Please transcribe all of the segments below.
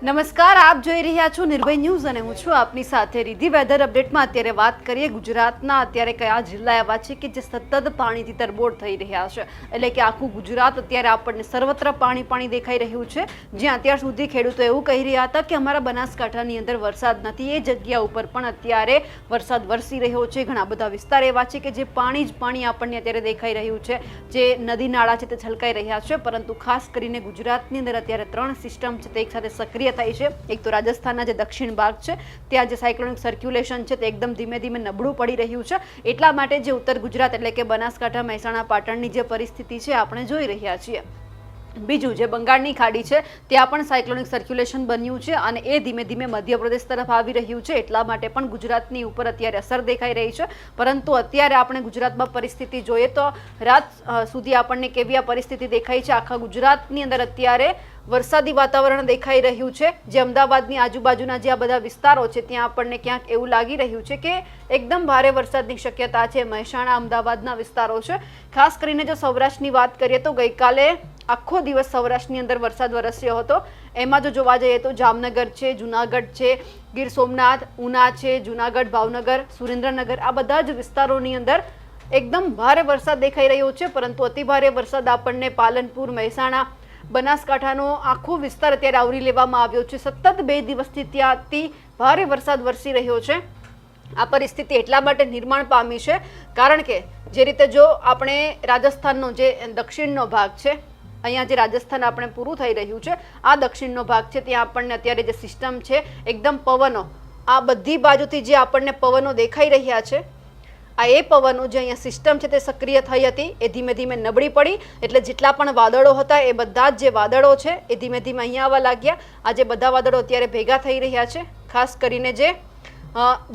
નમસ્કાર, આપ જોઈ રહ્યા છો નિર્ભય ન્યૂઝ અને હું છું આપની સાથે રીધિ. વેધર અપડેટમાં અત્યારે વાત કરીએ ગુજરાતના અત્યારે કયા જિલ્લા એવા છે કે જે સતત પાણીથી તરબોળ થઈ રહ્યા છે. એટલે કે આખું ગુજરાત અત્યારે આપણને સર્વત્ર પાણી દેખાઈ રહ્યું છે. જ્યાં અત્યાર સુધી ખેડૂતો એવું કહી રહ્યા હતા કે અમારા બનાસકાંઠાની અંદર વરસાદ નથી, એ જગ્યા ઉપર પણ અત્યારે વરસાદ વરસી રહ્યો છે. ઘણા બધા વિસ્તાર એવા છે કે જે પાણી જ પાણી આપણને અત્યારે દેખાઈ રહ્યું છે, જે નદી નાળા છે તે છલકાઈ રહ્યા છે. પરંતુ ખાસ કરીને ગુજરાતની અંદર અત્યારે 3 સિસ્ટમ છે તે એક સાથે સક્રિય થાય છે. એક તો રાજસ્થાનના જે દક્ષિણ ભાગ છે ત્યાં જે સાયક્લોનિક સર્ક્યુલેશન છે તે એકદમ ધીમે ધીમે નબળું પડી રહ્યું છે. એટલા માટે જે ઉત્તર ગુજરાત એટલે કે બનાસકાંઠા, મહેસાણા, પાટણની જે પરિસ્થિતિ છે આપણે જોઈ રહ્યા છીએ. બીજું જે બંગાળની ખાડી છે ત્યાં પણ સાયક્લોનિક સર્ક્યુલેશન બન્યું છે અને એ ધીમે ધીમે મધ્યપ્રદેશ તરફ આવી રહ્યું છે. એટલા માટે પણ ગુજરાતની ઉપર અત્યારે અસર દેખાઈ રહી છે. પરંતુ અત્યારે આપણે ગુજરાતમાં પરિસ્થિતિ જોઈએ તો રાત સુધી આપણને કેવી આ પરિસ્થિતિ દેખાઈ છે. આખા ગુજરાતની અંદર અત્યારે વરસાદી વાતાવરણ દેખાઈ રહ્યું છે. જે અમદાવાદની આજુબાજુના જે આ બધા વિસ્તારો છે ત્યાં આપણને ક્યાંક એવું લાગી રહ્યું છે કે એકદમ ભારે વરસાદની શક્યતા છે. મહેસાણા, અમદાવાદના વિસ્તારો છે. ખાસ કરીને જો સૌરાષ્ટ્રની વાત કરીએ તો ગઈકાલે આખો દિવસ સૌરાષ્ટ્રની અંદર વરસાદ વરસ્યો હતો. એમાં જો જોવા જઈએ તો જામનગર છે, જુનાગઢ છે, ગીર સોમનાથ, ઉના છે, જુનાગઢ, ભાવનગર, સુરેન્દ્રનગર, આ બધા જ વિસ્તારોની અંદર એકદમ ભારે વરસાદ દેખાઈ રહ્યો છે. પરંતુ અતિ ભારે વરસાદ આપણને પાલનપુર, મહેસાણા, બનાસકાંઠાનો આખો વિસ્તાર અત્યારે આવરી લેવામાં આવ્યો છે. સતત 2 દિવસથી ત્યાં અતિ ભારે વરસાદ વરસી રહ્યો છે. આ પરિસ્થિતિ એટલા માટે નિર્માણ પામી છે કારણ કે જે રીતે જો આપણે રાજસ્થાનનો જે દક્ષિણનો ભાગ છે, અહીંયા જે રાજસ્થાન આપણે પૂરું થઈ રહ્યું છે, આ દક્ષિણનો ભાગ છે ત્યાં આપણને અત્યારે જે સિસ્ટમ છે એકદમ પવનો, આ બધી બાજુથી જે આપણને પવનો દેખાઈ રહ્યા છે, આ એ પવનો જે અહીંયા સિસ્ટમ છે તે સક્રિય થઈ હતી એ ધીમે ધીમે નબળી પડી. એટલે જેટલા પણ વાદળો હતા એ બધા જ જે વાદળો છે એ ધીમે ધીમે અહીંયા આવવા લાગ્યા. આ જે બધા વાદળો અત્યારે ભેગા થઈ રહ્યા છે. ખાસ કરીને જે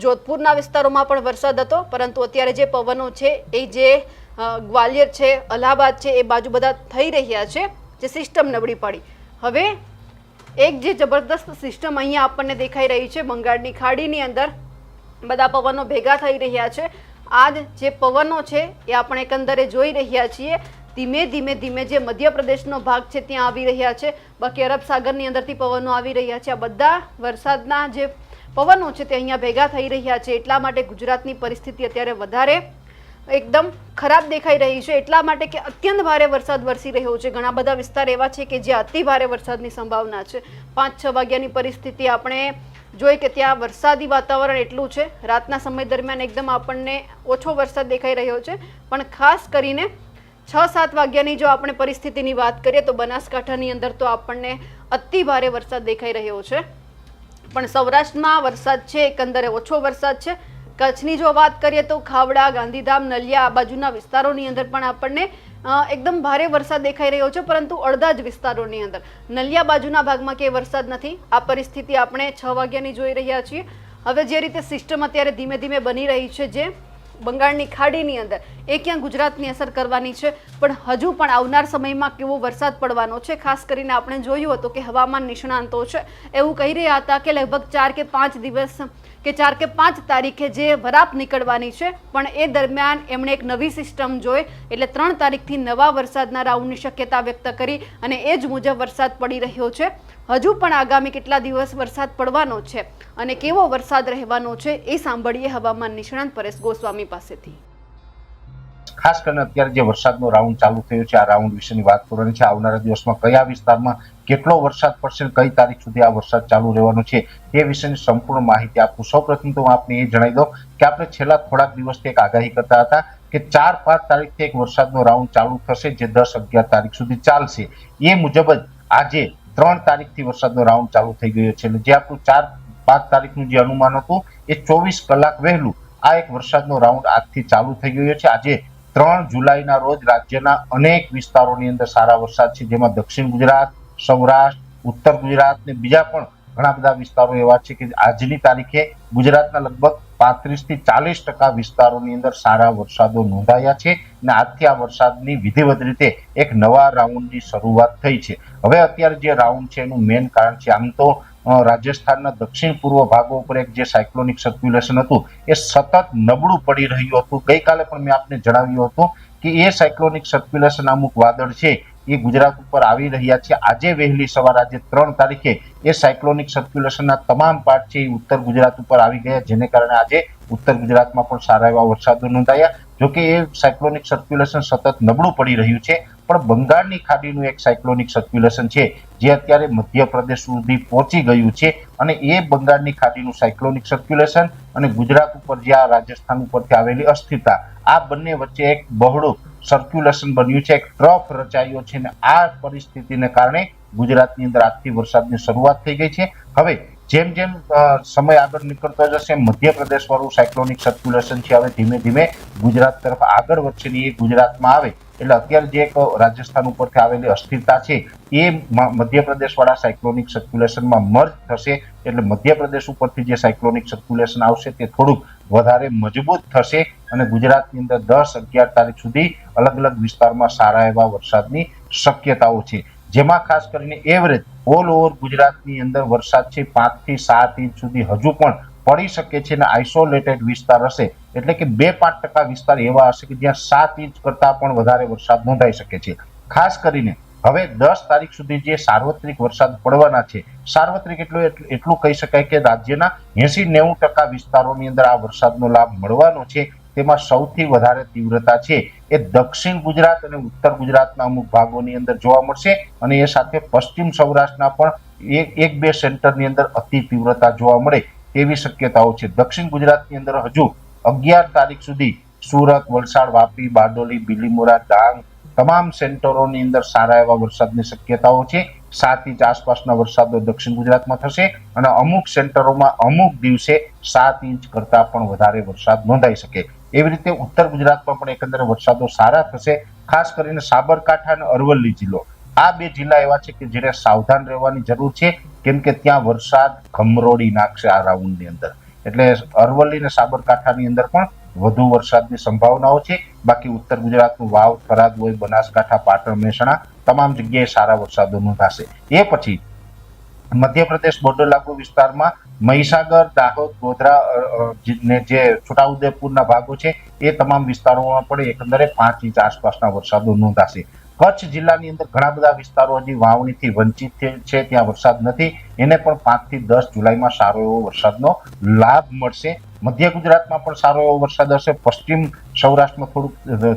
જોધપુરના વિસ્તારોમાં પણ વરસાદ હતો, પરંતુ અત્યારે જે પવનો છે એ જે ગ્વાલિયર છે, અલ્હાબાદ છે, એ બાજુ બધા થઈ રહ્યા છે. જે સિસ્ટમ નબળી પડી, હવે એક જે જબરદસ્ત સિસ્ટમ અહીંયા આપણને દેખાઈ રહી છે બંગાળની ખાડીની અંદર બધા પવનો ભેગા થઈ રહ્યા છે. આ જે પવનો છે એ આપણે એકંદરે જોઈ રહ્યા છીએ. ધીમે ધીમે જે મધ્યપ્રદેશનો ભાગ છે ત્યાં આવી રહ્યા છે. બાકી અરબ સાગરની અંદરથી પવનો આવી રહ્યા છે. આ બધા વરસાદના જે પવનો છે તે અહીંયા ભેગા થઈ રહ્યા છે. એટલા માટે ગુજરાતની પરિસ્થિતિ અત્યારે વધારે એકદમ ખરાબ દેખાઈ રહી છે. એટલા માટે કે અત્યંત ભારે વરસાદ વરસી રહ્યો છે. ઘણા બધા વિસ્તાર એવા છે કે જ્યાં અતિ ભારે વરસાદની સંભાવના છે. 5-6 વાગ્યાની પરિસ્થિતિ આપણે જોઈ કે ત્યાં વરસાદી વાતાવરણ એટલું છે. રાતના સમય દરમિયાન એકદમ આપણને ઓછો વરસાદ દેખાઈ રહ્યો છે. પણ ખાસ કરીને 6-7 વાગ્યાની જો આપણે પરિસ્થિતિની વાત કરીએ તો બનાસકાંઠાની અંદર તો આપણને અતિ ભારે વરસાદ દેખાઈ રહ્યો છે. પણ સૌરાષ્ટ્રમાં વરસાદ છે એકંદરે ઓછો વરસાદ છે. કચ્છની જો વાત કરીએ તો ખાવડા, ગાંધીધામ, નલિયા, આ બાજુના વિસ્તારોની અંદર પણ આપણને એકદમ ભારે વરસાદ દેખાઈ રહ્યો છે. પરંતુ અડધા જ વિસ્તારોની અંદર, નલિયા બાજુના ભાગમાં કે વરસાદ નથી. આ પરિસ્થિતિ આપણે 6 વાગ્યાની જોઈ રહ્યા છીએ. હવે જે રીતે સિસ્ટમ અત્યારે ધીમે ધીમે બની રહી છે જે બંગાળની ખાડીની અંદર, એ ક્યાં ગુજરાતની અસર કરવાની છે, પણ હજુ પણ આવનાર સમયમાં કેવો વરસાદ પડવાનો છે. ખાસ કરીને આપણે જોયું હતું કે હવામાન નિષ્ણાંતો છે એવું કહી રહ્યા હતા કે લગભગ 4 કે 5 દિવસ કે 4 કે 5 તારીખે જે વરાપ નીકળવાની છે, પણ એ દરમિયાન એમણે એક નવી સિસ્ટમ જોઈ એટલે 3 તારીખથી નવા વરસાદના રાઉન્ડની શક્યતા વ્યક્ત કરી અને એ જ મુજબ વરસાદ પડી રહ્યો છે. હજુ પણ આગામી કેટલા દિવસ વરસાદ પડવાનો છે અને કેવો વરસાદ રહેવાનો છે એ સાંભળીએ હવામાન નિષ્ણાંત પરેશ ગોસ્વામી પાસેથી. ખાસ કરીને અત્યારે જે વરસાદનો રાઉન્ડ ચાલુ થયો છે, આ રાઉન્ડ વિશેની વાત કરવાની છે. આવનારા દિવસમાં કયા વિસ્તારમાં કેટલો વરસાદ પડશે, કઈ તારીખ સુધી આ વરસાદ ચાલુ રહેવાનો છે તે વિશેની સંપૂર્ણ માહિતી આપું. સૌપ્રથમ તો હું આપને એ જણાવી દઉં કે આપણે છેલ્લા થોડાક દિવસથી એક આગાહી કરતા હતા કે 4-5 તારીખથી એક વરસાદનો રાઉન્ડ ચાલુ થશે જે 10-11 તારીખ સુધી ચાલશે. એ મુજબ જ આજે 3 તારીખથી વરસાદનો રાઉન્ડ ચાલુ થઈ ગયો છે. જે આપણું 4-5 તારીખનું જે અનુમાન હતું એ 24 કલાક વહેલું આ એક વરસાદનો રાઉન્ડ આજથી ચાલુ થઈ ગયો છે. આજે 3 જુલાઈના રોજ રાજ્યના અનેક વિસ્તારોની અંદર સારા વરસાદ છે, જેમાં દક્ષિણ ગુજરાત, સૌરાષ્ટ્ર, ઉત્તર ગુજરાત ને બીજા પણ ઘણા બધા વિસ્તારો એવા છે કે આજની તારીખે ગુજરાતના લગભગ 35 થી 40% વિસ્તારોની અંદર સારા વરસાદો નોંધાયા છે અને આજથી આ વરસાદની વિધિવત રીતે એક નવા રાઉન્ડની શરૂઆત થઈ છે. હવે અત્યારે જે રાઉન્ડ છે એનું મેઇન કારણ છે, આમ તો રાજસ્થાનના દક્ષિણ પૂર્વ ભાગો ઉપર એક જે સાયક્લોનિક સર્ક્યુલેશન હતું એ સતત નબળું પડી રહ્યું હતું. ગઈકાલે પણ મેં આપને જણાવ્યું હતું કે એ સાયક્લોનિક સર્ક્યુલેશન અમુક વાદળ છે એ ગુજરાત ઉપર આવી રહ્યા છે. આજે વહેલી સવાર આજે 3 તારીખે એ સાયક્લોનિક સર્ક્યુલેશનના તમામ પાર્ટ છે એ ઉત્તર ગુજરાત ઉપર આવી ગયા, જેને કારણે આજે ઉત્તર ગુજરાતમાં પણ સારા એવા વરસાદો નોંધાયા. જોકે એ સાયક્લોનિક સર્ક્યુલેશન સતત નબળું પડી રહ્યું છે, પણ બંગાળની ખાડીનું એક સાયક્લોનિક સર્ક્યુલેશન છે જે અત્યારે મધ્યપ્રદેશ સુધી પહોંચી ગયું છે, અને એ બંગાળની ખાડીનું સાયક્લોનિક સર્ક્યુલેશન અને ગુજરાત ઉપર જે આ રાજસ્થાન ઉપરથી આવેલી અસ્થિરતા, આ બંને વચ્ચે એક બહોળું સર્ક્યુલેશન બન્યું છે, એક ટ્રફ રચાયો છે, અને આ પરિસ્થિતિને કારણે ગુજરાતની અંદર આજથી વરસાદની શરૂઆત થઈ ગઈ છે. હવે જેમ જેમ સમય આગળ નીકળતો જશે મધ્યપ્રદેશ વાળું સાયક્લોનિક સર્ક્યુલેશન છે હવે ધીમે ધીમે ગુજરાત તરફ આગળ વધશે ને એ ગુજરાતમાં આવે એટલે અત્યારે જે એક રાજસ્થાન ઉપરથી આવેલી અસ્થિરતા છે એ મધ્યપ્રદેશ વાળા સાયક્લોનિક સર્ક્યુલેશનમાં મર્જ થશે, એટલે મધ્યપ્રદેશ ઉપરથી જે સાયક્લોનિક સર્ક્યુલેશન આવશે તે થોડુંક વધારે મજબૂત થશે અને ગુજરાતની અંદર 10-11 તારીખ સુધી અલગ અલગ વિસ્તારમાં સારા એવા વરસાદની શક્યતાઓ છે, જેમાં ખાસ કરીને એવરેજ ઓલ ઓવર ગુજરાતની અંદર વરસાદ છે 5 થી 7 ઇંચ સુધી હજુ પણ પડી શકે છે, અને આઇસોલેટેડ વિસ્તાર હશે એટલે કે 2-5% વિસ્તાર એવા હશે કે જ્યાં 7 ઇંચ કરતા પણ વધારે વરસાદ નોંધાઈ શકે છે. ખાસ કરીને હવે 10 તારીખ સુધી જે સાર્વત્રિક વરસાદ પડવાના છે, સાર્વત્રિક એટલું કહી શકાય કે રાજ્યના 80-90% વિસ્તારોની અંદર આ વરસાદનો લાભ મળવાનો છે. તેમાં સૌથી વધારે તીવ્રતા છે એ દક્ષિણ ગુજરાત અને ઉત્તર ગુજરાતના અમુક ભાગોની અંદર જોવા મળશે, અને એ સાથે પશ્ચિમ સૌરાષ્ટ્રના પણ એક બે સેન્ટરની અંદર અતિ તીવ્રતા જોવા મળે તેવી શક્યતાઓ છે. દક્ષિણ ગુજરાતની અંદર હજુ 11 તારીખ સુધી સુરત, વલસાડ, વાપી, બારડોલી, બીલીમોરા, ડાંગ તમામ સેન્ટરોની અંદર સારા એવા વરસાદની શક્યતાઓ છે. 7 ઇંચ આસપાસના વરસાદો દક્ષિણ ગુજરાતમાં થશે, અને અમુક સેન્ટરોમાં અમુક દિવસે 7 ઇંચ કરતા પણ વધારે વરસાદ નોંધાઈ શકે. એવી રીતે ઉત્તર ગુજરાતમાં પણ એકંદરે વરસાદો સારા થશે. ખાસ કરીને સાબરકાંઠા અને અરવલ્લી જિલ્લો, આ બે જિલ્લા એવા છે કે જેને સાવધાન રહેવાની જરૂર છે, કેમ કે ત્યાં વરસાદ ગમરોડી નાખશે આ રાઉન્ડની અંદર. એટલે અરવલ્લી અને સાબરકાંઠાની અંદર પણ વધુ વરસાદની સંભાવનાઓ છે. બાકી ઉત્તર ગુજરાતનું વાવ, થરાદ હોય, બનાસકાંઠા, પાટણ, મહેસાણા તમામ જગ્યાએ સારા વરસાદો નોંધાશે. એ પછી મધ્યપ્રદેશ બોર્ડર લાગુ વિસ્તારમાં મહીસાગર, દાહોદ, ગોધરા ને જે છોટાઉદેપુરના ભાગો છે એ તમામ વિસ્તારોમાં પણ એકંદરે 5 ઇંચ આસપાસના વરસાદો નોંધાશે. કચ્છ જિલ્લાની અંદર ઘણા બધા વિસ્તારો હજી વાવણીથી વંચિત છે, ત્યાં વરસાદ નથી, એને પણ 5 થી 10 જુલાઈમાં સારો એવો વરસાદનો લાભ મળશે. મધ્ય ગુજરાતમાં પણ સારો એવો વરસાદ હશે. પશ્ચિમ સૌરાષ્ટ્રમાં થોડુંક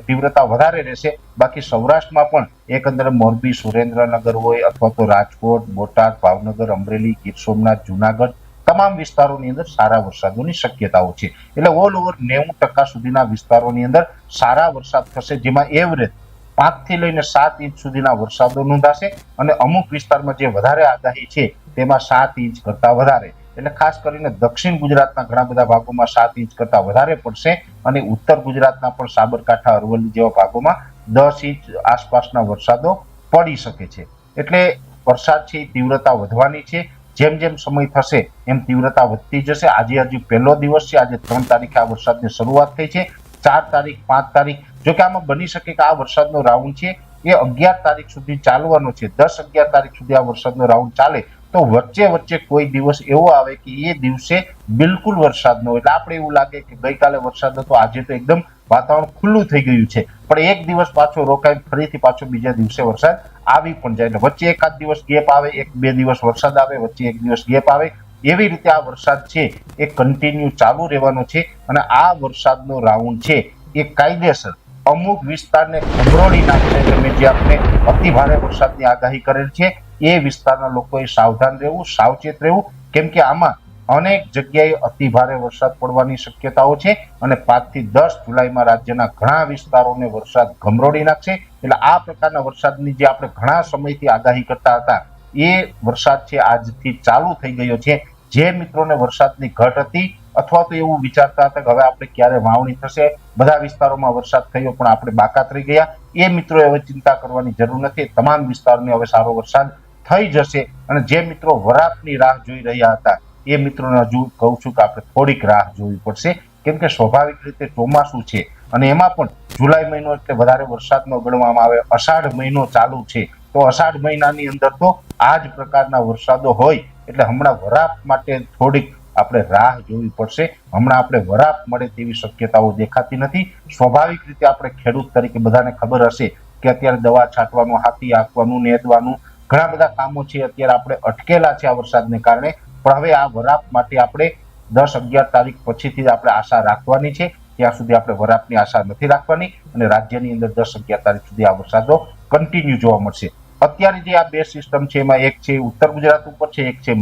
તીવ્રતા વધારે રહેશે. બાકી સૌરાષ્ટ્રમાં પણ એકંદરે મોરબી, સુરેન્દ્રનગર હોય અથવા તો રાજકોટ, બોટાદ, ભાવનગર, અમરેલી, ગીર સોમનાથ, જુનાગઢ તમામ વિસ્તારોની અંદર સારા વરસાદોની શક્યતાઓ છે. એટલે ઓલ ઓવર 90% સુધીના વિસ્તારોની અંદર સારા વરસાદ થશે, જેમાં એવરેજ 5 થી લઈને 7 ઇંચ સુધીના વરસાદો નોંધાશે, અને અમુક વિસ્તારમાં જે વધારે આગાહી છે તેમાં 7 ઇંચ કરતા વધારે, એટલે ખાસ કરીને દક્ષિણ ગુજરાતના ઘણા બધા ભાગોમાં 7 ઇંચ કરતા વધારે પડશે, અને ઉત્તર ગુજરાતના પણ સાબરકાંઠા, અરવલ્લી જેવા ભાગોમાં 10 ઇંચ આસપાસના વરસાદો પડી શકે છે. એટલે વરસાદ છે તીવ્રતા વધવાની છે. જેમ જેમ સમય થશે એમ તીવ્રતા વધતી જશે. આજે હજુ પહેલો દિવસ છે, આજે 3 તારીખે આ વરસાદની શરૂઆત થઈ છે. 4 તારીખ, 5 તારીખ, જોકે આમાં બની શકે કે આ વરસાદનો રાઉન્ડ છે એ 11 તારીખ સુધી ચાલવાનો છે. 10-11 તારીખ સુધી આ વરસાદનો રાઉન્ડ ચાલે તો વચ્ચે વચ્ચે કોઈ દિવસ એવો આવે કે એ દિવસે બિલકુલ વરસાદ ન હોય, એટલે આપણે એવું લાગે કે ગઈકાલે વરસાદ હતો, આજે તો એકદમ વાતાવરણ ખુલ્લું થઈ ગયું છે, પણ એક દિવસ પાછો રોકાય, ફરીથી પાછો બીજા દિવસે વરસાદ આવી પણ જાય. એટલે વચ્ચે એકાદ દિવસ ગેપ આવે, 1-2 દિવસ વરસાદ આવે, વચ્ચે 1 દિવસ ગેપ આવે, એવી રીતે આ વરસાદ છે એ કન્ટિન્યુ ચાલુ રહેવાનો છે. અને આ વરસાદનો રાઉન્ડ છે એ કાયદેસર અમુક વિસ્તારને ગમરોળી નાખશે. તમે જે આપણે અતિ ભારે વરસાદની આગાહી કરેલ છે એ વિસ્તારના લોકોએ સાવધાન રહેવું, સાવચેત રહેવું, કેમ કે આમાં અનેક જગ્યાએ અતિ ભારે વરસાદ પડવાની શક્યતાઓ છે, અને 5 થી 10 જુલાઈમાં રાજ્યના ઘણા વિસ્તારોને વરસાદ ગમરોળી નાખશે. એટલે આ પ્રકારના વરસાદની જે આપણે ઘણા સમયથી આગાહી કરતા હતા એ વરસાદ છે આજથી ચાલુ થઈ ગયો છે. જે મિત્રોને વરસાદની ઘટ હતી અથવા તો એવું વિચારતા હતા કે હવે આપણે ક્યારે વાવણી થશે, બધા વિસ્તારોમાં વરસાદ થયો પણ આપણે બાકાત રહી ગયા, એ મિત્રોએ હવે ચિંતા કરવાની જરૂર નથી. તમામ વિસ્તારોને હવે સારો વરસાદ થઈ જશે. અને જે મિત્રો વરાપની રાહ જોઈ રહ્યા હતા એ મિત્રોને હજુ કહું છું કે આપણે થોડીક રાહ જોવી પડશે, કેમ કે સ્વાભાવિક રીતે ચોમાસું છે, અને એમાં પણ જુલાઈ મહિનો એટલે વધારે વરસાદનો ગણવામાં આવે. અષાઢ મહિનો ચાલુ છે, તો અષાઢ મહિનાની અંદર તો આ જ પ્રકારના વરસાદો હોય, એટલે હમણાં વરાપ માટે થોડીક આપણે રાહ જોવી પડશે. હમણાં આપણે વરાપ મળે તેવી શક્યતાઓ દેખાતી નથી. સ્વાભાવિક રીતે આપણે ખેડૂત તરીકે બધાને ખબર હશે કે અત્યારે દવા છાંટવાનું, હાથી હાંકવાનું, નેદવાનું ઘણા બધા કામો છે અત્યારે આપણે અટકેલા છે આ વરસાદને કારણે. પણ હવે આ વરાપ માટે આપણે 10-11 તારીખ પછીથી જ આપણે આશા રાખવાની છે. ત્યાં સુધી આપણે વરાપની આશા નથી રાખવાની અને રાજ્યની અંદર 10-11 તારીખ સુધી આ વરસાદો કન્ટિન્યુ જોવા મળશે. અત્યારે જે આ બે સિસ્ટમ છે એમાં એક છે ઉત્તર ગુજરાત ઉપર છે, એક છે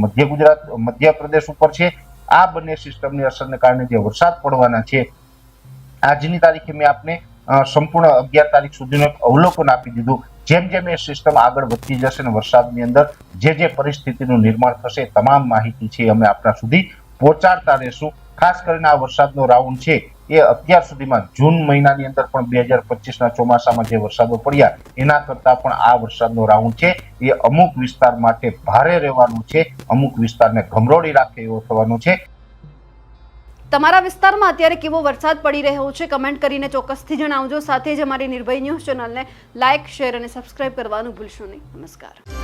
મધ્યપ્રદેશ ઉપર છે. આ બંને સિસ્ટમની અસરને કારણે જે વરસાદ પડવાના છે આજની તારીખે મેં આપને સંપૂર્ણ 11 તારીખ સુધીનું એક અવલોકન આપી દીધું. જેમ જેમ એ સિસ્ટમ આગળ વધતી જશે ને વરસાદની અંદર જે પરિસ્થિતિનું નિર્માણ થશે તમામ માહિતી છે અમે આપણા સુધી પહોંચાડતા રહેશું. ખાસ કરીને આ વરસાદનો રાઉન્ડ છે એ અત્યાર સુધીમાં જૂન મહિનાની અંદર પણ 2025ના ચોમાસામાં જે વરસાદો પડ્યા એના કરતા પણ આ વરસાદનો રાઉન્ડ છે એ અમુક વિસ્તાર માટે ભારે રહેવાનું છે, અમુક વિસ્તારને ગમરોડી રાખે એવો થવાનો છે. તમારા વિસ્તારમાં અત્યારે કેવો વરસાદ પડી રહ્યો છે કમેન્ટ કરીને ચોક્કસથી જણાવજો. સાથે જ અમારી નિર્ભય ન્યૂઝ ચેનલને લાઇક, શેર અને સબસ્ક્રાઇબ કરવાનું ભૂલશો નહીં. નમસ્કાર.